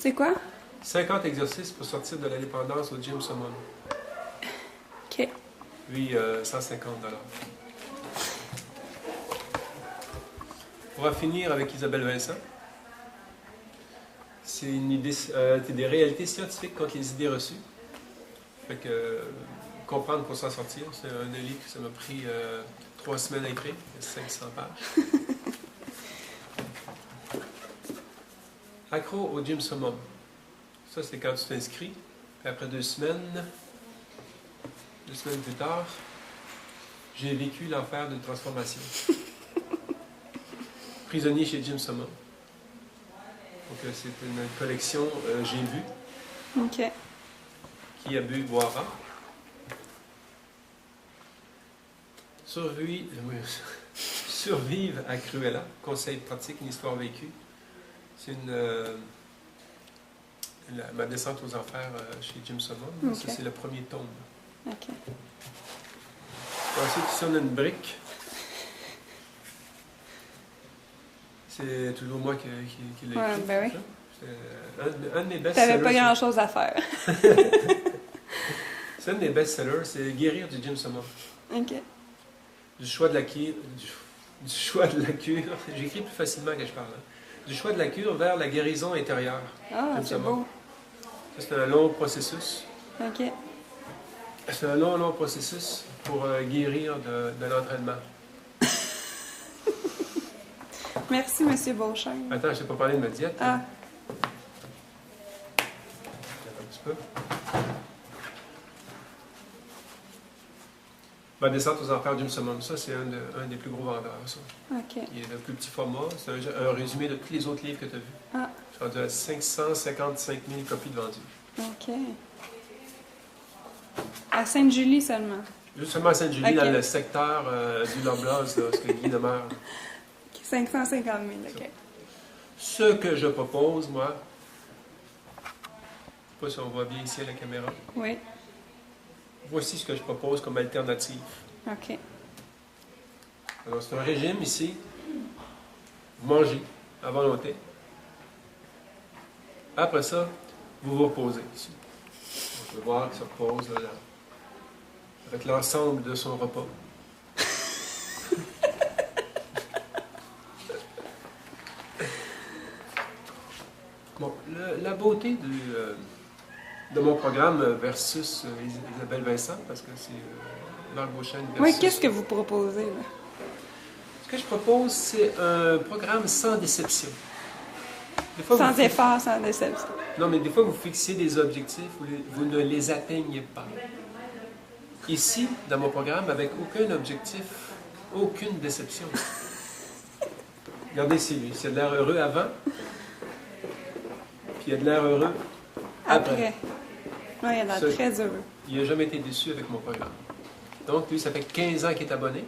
C'est quoi? 50 exercices pour sortir de la dépendance au Gym Summum. OK. Lui, 150 $. On va finir avec Isabelle Vincent. C'est des réalités scientifiques contre les idées reçues. Fait que, comprendre pour s'en sortir, c'est un livre que ça m'a pris 3 semaines à écrire, 500 pages. Accro au Gym Summum. Ça, c'est quand tu t'inscris. Puis après 2 semaines plus tard, j'ai vécu l'enfer d'une transformation. Prisonnier chez Gym Summum. Donc, c'est une collection J'ai vu. OK. Qui a bu, boira. Survive à Cruella. Conseil pratique, une histoire vécue. C'est ma descente aux enfers chez Gym Summum. Okay. Ça, c'est le premier tome. OK. Ensuite, ici, on a une brique. C'est toujours moi qui l'ai écrit. Ouais, ben oui. Un de mes best-sellers. T'avais pas grand-chose à faire. C'est un de mes best-sellers, c'est Guérir du Gym Summum. OK. Du choix de la cure. J'écris plus facilement que je parle. Du choix de la cure vers la guérison intérieure. Ah, c'est beau. Ça, c'est un long processus. OK. C'est un long processus pour guérir de l'entraînement. Merci, M. Beauchesne. Attends, je t'ai pas parlé de ma diète. Ah. Un petit peu. Ma descente aux enfers Gym Summum, ça, c'est un des plus gros vendeurs, ça. OK. Il est le plus petit format. C'est un résumé de tous les autres livres que tu as vus. Ah. Je suis rendu à 555 000 copies de vendues. OK. À Sainte-Julie seulement. Juste seulement à Sainte-Julie, OK. dans le secteur du Loblaws, ce que Guy demeure. 550 000, OK. Ce que je propose, moi, je ne sais pas si on voit bien ici à la caméra. Oui. Voici ce que je propose comme alternative. OK. Alors, c'est un régime ici. Vous mangez à volonté. Après ça, vous vous reposez ici. On peut voir qu'il se repose là, avec l'ensemble de son repas. Bon, la beauté de mon programme versus Isabelle Vincent, parce que c'est Marc Beauchesne versus... Oui, qu'est-ce que vous proposez, là? Ce que je propose, c'est un programme sans déception. Des fois, Sans effort, sans déception. Non, mais des fois, vous fixez des objectifs, vous ne les atteignez pas. Ici, dans mon programme, avec aucun objectif, aucune déception. Regardez, c'est lui. Il a de l'air heureux avant, puis il a de l'air heureux après. Oui, il a l'air très heureux. Il n'a jamais été déçu avec mon programme. Donc, lui, ça fait 15 ans qu'il est abonné.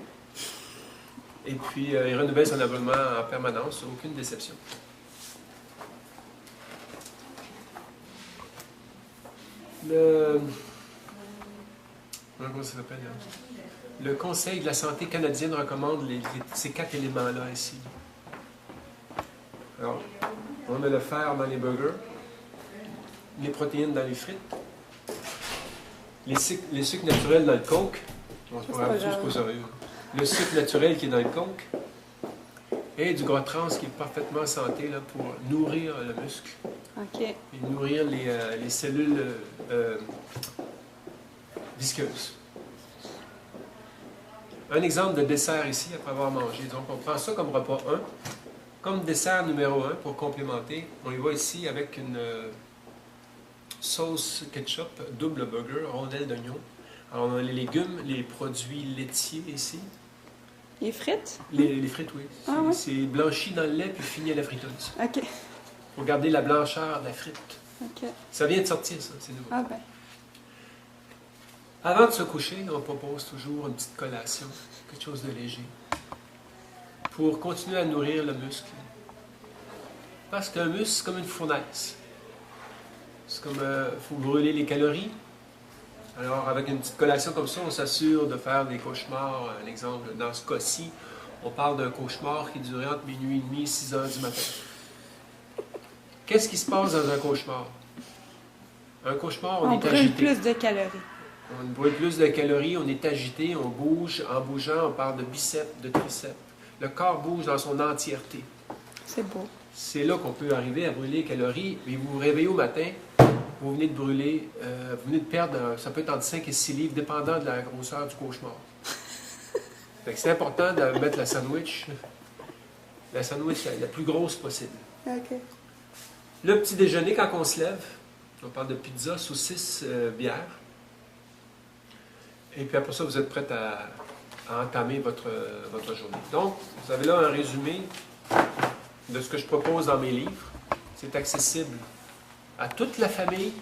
Et puis, il renouvelle son abonnement en permanence, aucune déception. Comment ça s'appelle? Le Conseil de la santé canadienne recommande ces 4 éléments-là ici. Alors, on met le fer dans les burgers, les protéines dans les frites, les sucres naturels dans le coke. Bon, c'est pas sérieux. Le sucre naturel qui est dans le coke. Et du gras trans qui est parfaitement santé là, pour nourrir le muscle. OK. Et nourrir les cellules visqueuses. Un exemple de dessert ici, après avoir mangé. Donc, on prend ça comme repas 1. Comme dessert numéro 1, pour complémenter, on y va ici avec une sauce ketchup, double burger, rondelle d'oignon. Alors, on a les légumes, les produits laitiers ici. Les frites? Les frites, oui. Ah, oui. C'est blanchi dans le lait puis fini à la friteuse. OK. Pour garder la blancheur de la frite. OK. Ça vient de sortir, ça, c'est nouveau. Ah ben. Avant de se coucher, on propose toujours une petite collation, quelque chose de léger, pour continuer à nourrir le muscle. Parce qu'un muscle, c'est comme une fournaise. C'est comme, il faut brûler les calories. Alors, avec une petite collation comme ça, on s'assure de faire des cauchemars. Un exemple, dans ce cas-ci, on parle d'un cauchemar qui durait entre minuit et demi et 6 heures du matin. Qu'est-ce qui se passe dans un cauchemar? Un cauchemar, on On est brûle agité. plus de calories. On brûle plus de calories, on est agité, on bouge. En bougeant, on parle de biceps, de triceps. Le corps bouge dans son entièreté. C'est beau. C'est là qu'on peut arriver à brûler les calories. Et vous vous réveillez au matin, vous venez de brûler, vous venez de perdre, ça peut être entre 5 et 6 livres, dépendant de la grosseur du cauchemar. Fait que c'est important de mettre la sandwich la plus grosse possible. OK. Le petit déjeuner, quand on se lève, on parle de pizza, saucisses, bière. Et puis après ça, vous êtes prête à entamer votre journée. Donc, vous avez là un résumé de ce que je propose dans mes livres. C'est accessible à toute la famille,